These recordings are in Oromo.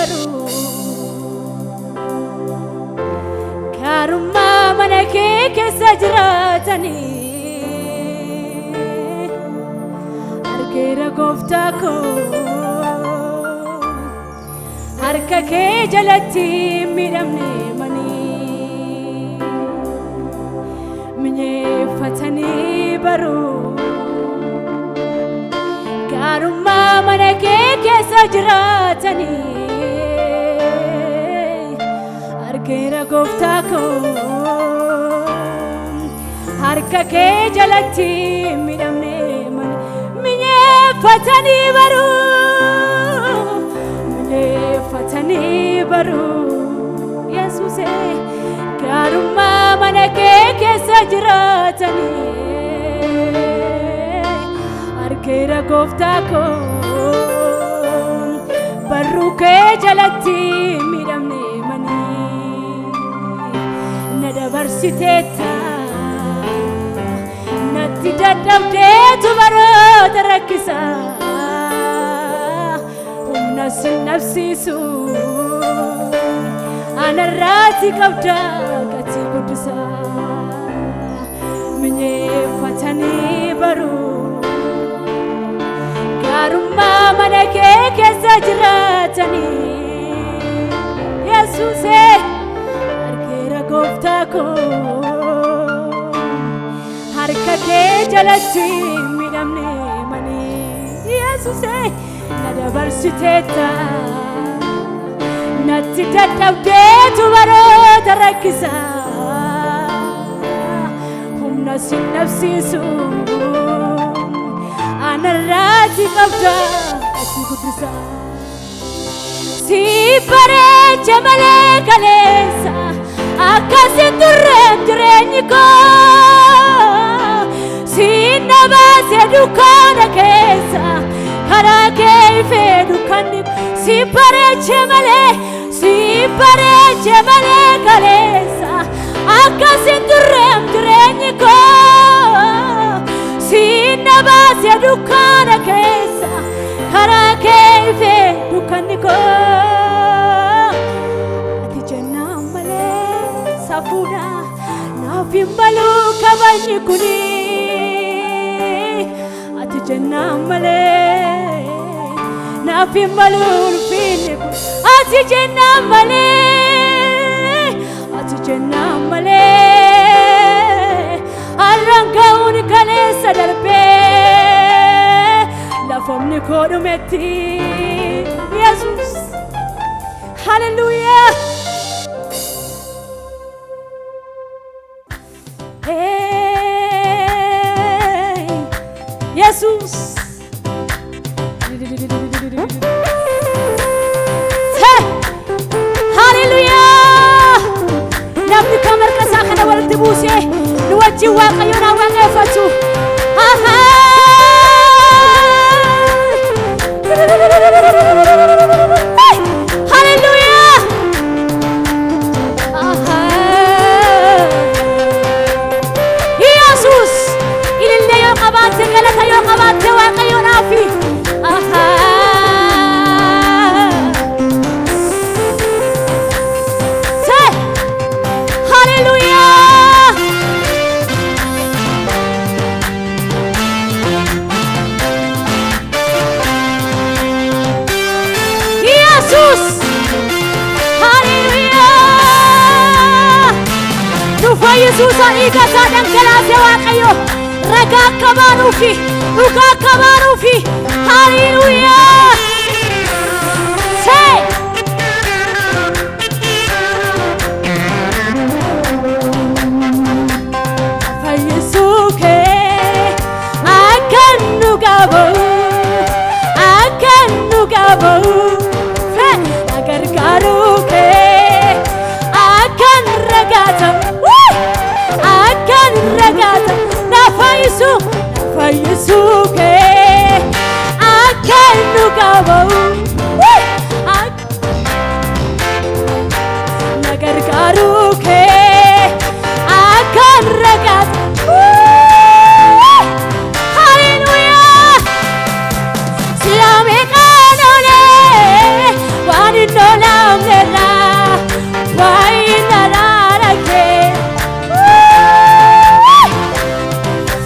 baru karuma manake kesajratani argera goftako harka ke jalatti miramne mani minye fatani baru karuma manake kesajratani argera goftako harka ke jalatti miramne mani minye fatani baru fatani baru Jesus karuma manake kesajratani argera goftako baru ke jalatti miramne mani nadabarsiteta natti dadabdetu baro tarakisa nafsi su ana rati kabda kati kudsa minye fatani baru karuma manake kesajratani Jesus argera goftako harka ke jalatti miramne mani Jesus nadabarsiteta natti dadabdetu baro tarakisa humna sin nafsisu ana rati kabda ati kudsa si pare chamale kalesa akase durrem jirenyiko si nabase dukana kesa harake fedu kandi si pare chamale kalesa akase durrem jirenyiko si nabase dukana kesa harake fedu kandi ko ati janna male safuda nafimbalu kabani kuni ati janna male nafimbalu fini ati janna male arrangaun kalesa darbe la famni kodumeti Jesus hallelujah hey Jesus hallelujah nabni kamar kasa khana walti buse nuwaji waqayuna waqafatu hallelujah Jesus ilille yo qabate galata yo qabate waqayuna fi Jesus aiga sadan kalase waqayo raga kabarufi uga kabarufi hallelujah say fayisuke akanu gabo agar karuke akan ragata fayisuke akanu gabo nagar karuke akan ragata hallelujah silame kanole wani nolam nera vai nararake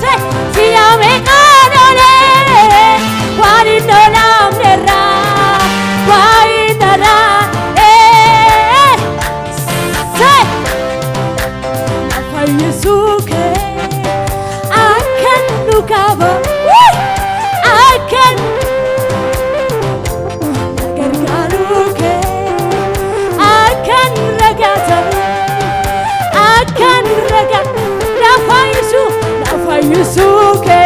se siame kanole vai nolam nera vai nara se afa yesuke akan nukaba akan Yusuke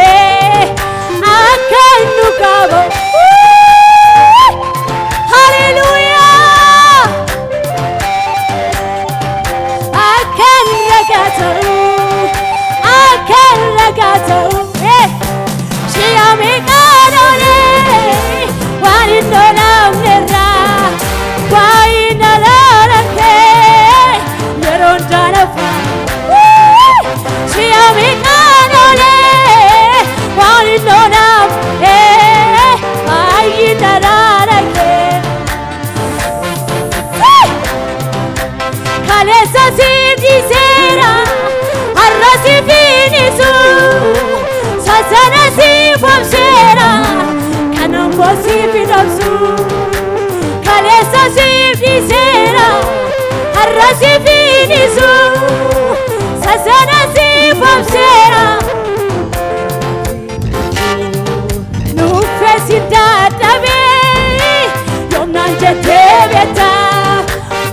akan nukaba Hallelujah akan ragataru Shiyame kanole wani nolam nera wai nalarake yeron danafa Shiyame kanole wani nolam wai nalarake Kalesa sivdi sera arrasi finisu Sasana sifam sera kanam bosi finamsu Kalesa sivdi sera arrasi finisu Sasana sifam sera Nufesi dadabe yomnan jetebeta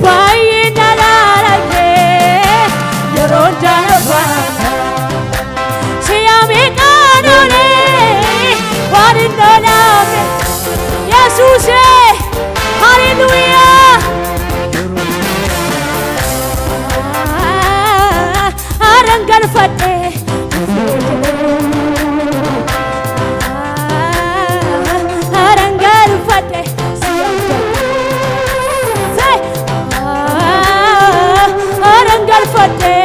Bayi nalarake yeron janabata Shiyame kanole wani nolame Yesuse Hallelujah Arangal fate Arangal fate Arangal fate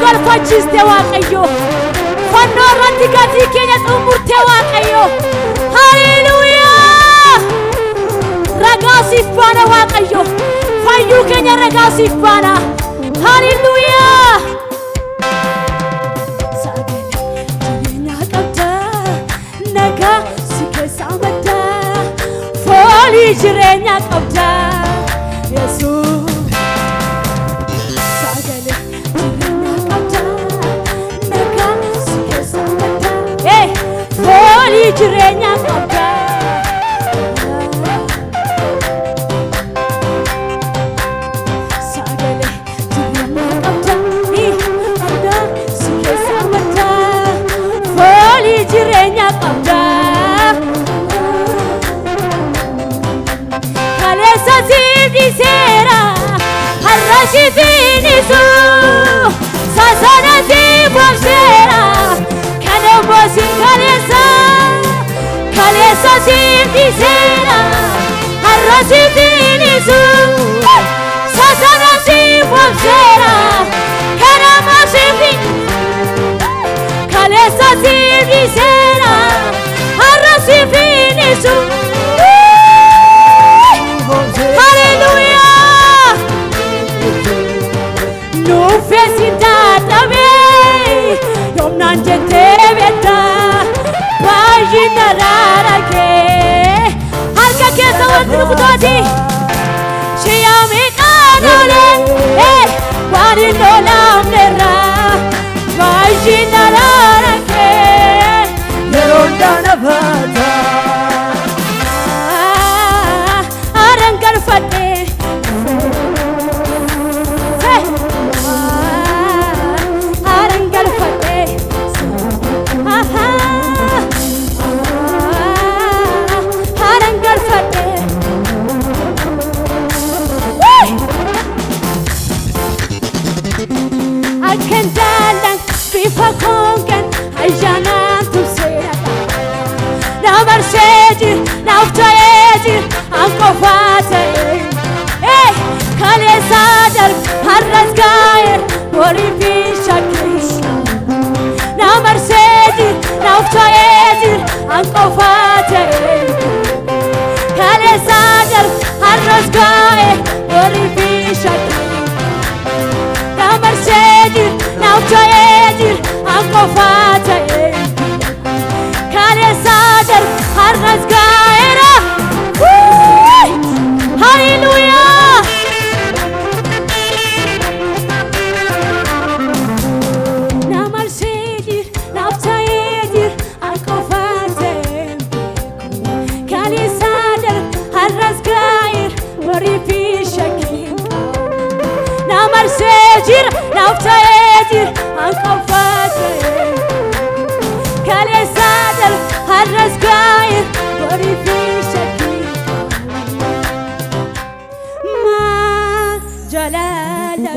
Galfachiste waaqayyo fannoo irratti gatii keenya xumurte waaqayyo haleluuyaa ragaa siif baana waaqayyo fayyuu keenya ragaa siif baana haleluuyaa jireenya qabda nagaa si keessa madda foolii jireenya qabda Yesuus jirenya qabda sagale jirenya qabda qabda sikesa mata foli jirenya qabda kalesa sivdi sera harrashi finisu sasana sivam sera kanambosi kalesa Kalesa sivdi sera arrasi finisu Sasana sivam sera karama sivdi Kalesa sivdi sera arrasi finisu Hallelujah Nufesi dadabe yomnan jetebeta Bayi nararake Harka kesa wanti nukutoti Shiyame kanole wani nolam nera Bayi nararake yeron danabata Arangal fate Arangal fate Arangal fate Akan dalang bifa kongan ayana tu sera na marse harrasgaa'e warri fi shakkii na marsee jir na uta'ee jir an qofaa ta'ee kaleessaa dar harrasgaa'eera haleluuyaa na marsee jir na uta'ee jir an qofaa ta'ee kaleessaa dar harrasgaa'eer warri fi shakkii na marsee jir na uta'ee jir an qofaa ta'ee kaleessaa dar harrasgaa'eer warri fi shakkii maal jaalala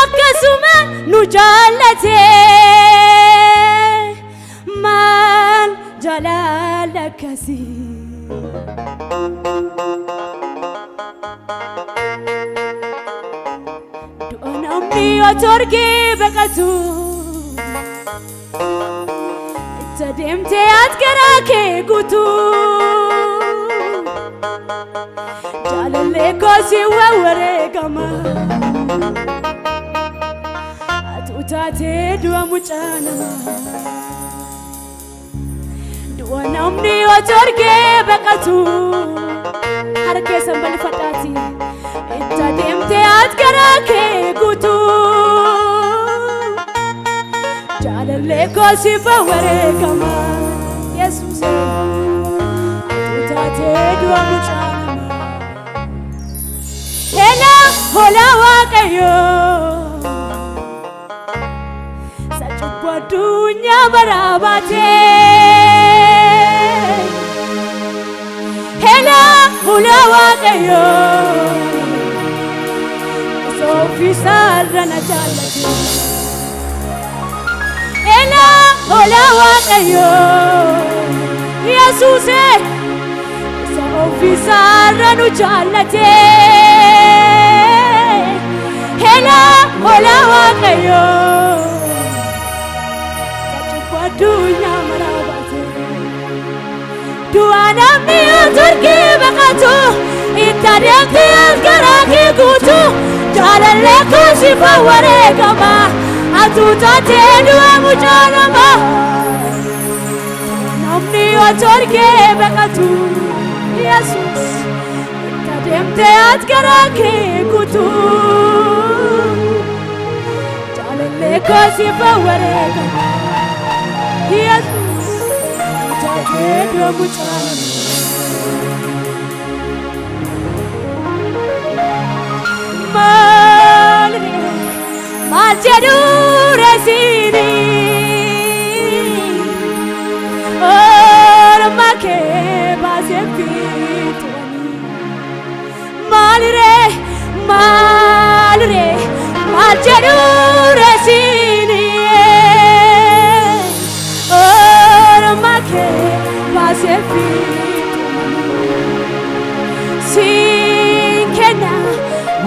akkasuma nu jaallatee maal jaalala akkasii du'a namni otoo argee baqatu itti deemtee ati garaa kee guutuu jaalallee koo si wareegama ati utaatee du'a mucaa namaa du'a namni otoo argee baqatu harka keessan bal'ifadhaati itti deemtee ati garaa kee guutuu jaalallee koo si wareegama Yesuus utaatee du'a mucaa namaa hola waaqayyoo sa cubbuu addunyaa baraabaatee hola waaqayyoo isa ofiisaarra na jaallate hola waaqayyoo Yesuuse isa ofiisaarra nu jaallate hola waaqayyoo sa cubbuu addunyaa baraabaatee du'a namni otoo argee baqatu itti deemtee ati garaa kee guutuu jaalallee koo si wareegama ati utaatee du'a mucaa namaa namni otoo argee baqatu Yesuus itti deemtee ati garaa kee guutuu jaalallee koo si wareegama Yesuus utaatee du'a mucaa namaa maal jedhu reesiini orma kee baasee fixuuni maal jedhu reesiini orma kee baasee fixuuni siin kenna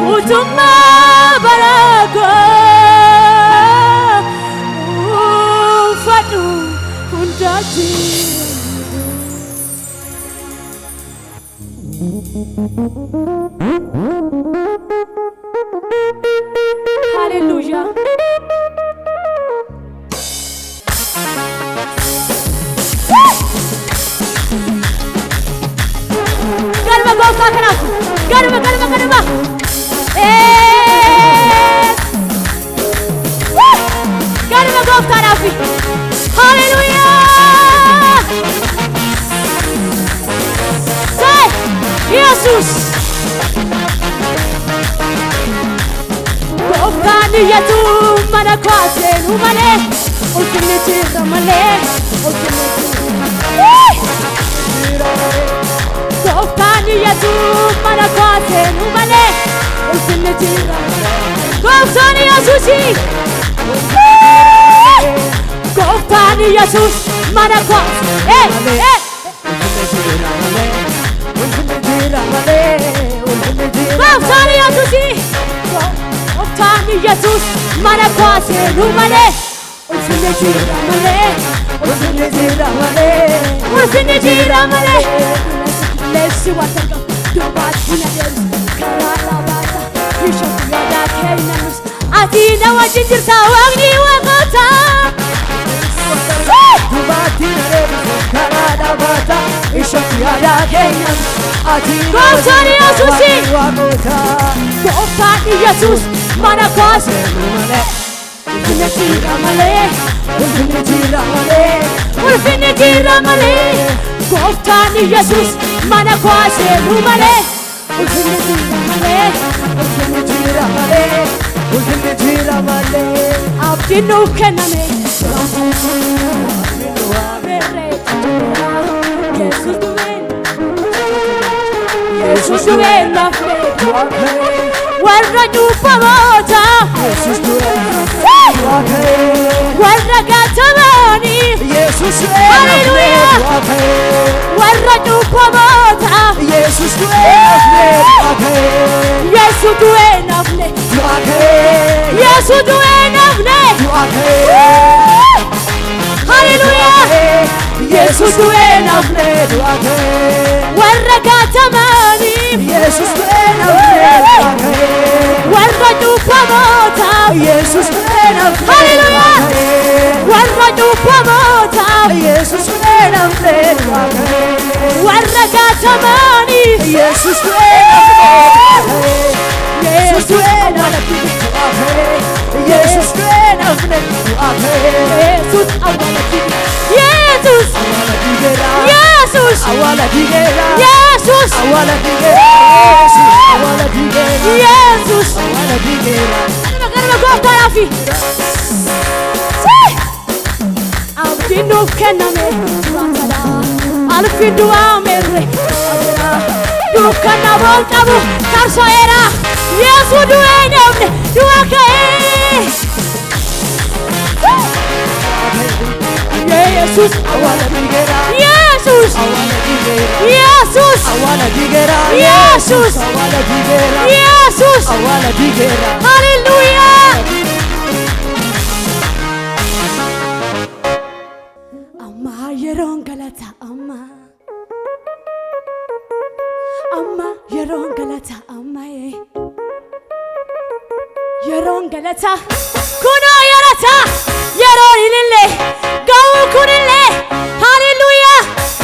utummaa baraakoo uffadhu hundaati haleluuyaa galma gooftaa kanaaf galma galma gooftaadhaaf haleluuyaa Yesuus gooftaan iyyatu mana koo seenu malee ulfinni jira malee gooftaan iyyatu mana koo seenu malee ulfinni jira gooftaan Yesuusi gooftaan Yesuus mana koo gooftaan Yesuusi gooftaan Yesuus mana koo seenu malee ulfinni jira malee ulfinni jira malee ulfinni jira malee leessi watarga dubaatti na deemsa karaa labaata bishop yaada keenyas ati na wajjin jirta waaqni waaqota dubaatti na deemsa karaa labaata bishop yaada keenyas ati na gooftaan Yesuusi waaqota gooftaan Yesuus mana koose ulfinni jira malee ulfinni jira malee ulfinni jira malee gooftaan Yesuus mana koose malee ulfinni jira malee ulfinni jira malee ulfinni jira malee abdiin nuuf kenname Yesuus du'ee lafne warra cubbamoota warra gatamani Hallelujah warra cubbamoota Yesuus du'ee lafne Yesuus du'ee lafne Hallelujah Yesuus du'ee lafne warra gatamani Yesuus du'ee lafne warra cubbamoota Yesuus du'ee lafne Hallelujah warra cubbamoota Yesuus du'ee lafne warra gatamani Yesuus du'ee lafne Yesuus du'ee lafne Yesuus du'ee lafne Yesuus awwaala digera Yesuus Yesuus awwaala digera Yesuus awwaala digera awwaala digera Yesuus awwaala digera Ganama gooftaa fi abdiin nuuf kenname du'aatadha alfiin du'aa merre dukkana boon qabu tarso'eera Yesuus du'ee namne du'a ka'ee Yesuus awwaala digera Yesuus awwaala digera Yesuus awwaala digera Yesuus awwaala digera Yesuus awwaala digera Hallelujah amma yeroon galata amma yeroon galata amma yeroon galata kunoo yerata yeroon ilillee ga'uu kunillee Hallelujah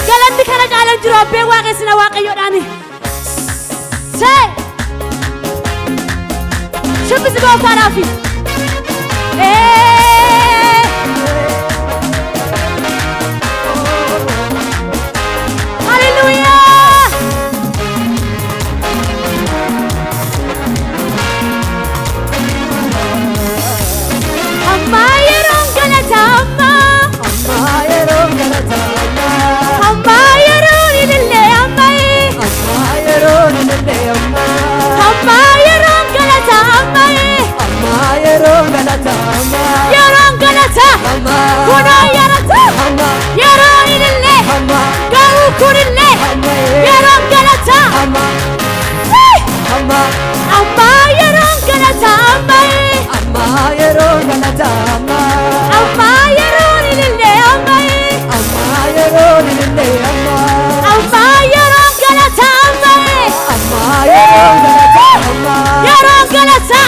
galanni kana caalan jiru abbeen waaqessina waaqayyoodhaani shibbisi gooftaadhaafi Hallelujah amma yeroon galata amma yeroon galata amma yeroon ilillee amma yeroon ilillee amma yeroon galata amma yeroon galata yeroon galata kunoo yerata yeroon ilillee ga'uu kunillee yeroon galata amma yeroon galata amma yeroon galata amma yeroon ilillee amma yeroon ilillee amma yeroon galata amma yeroon galata yeroon galata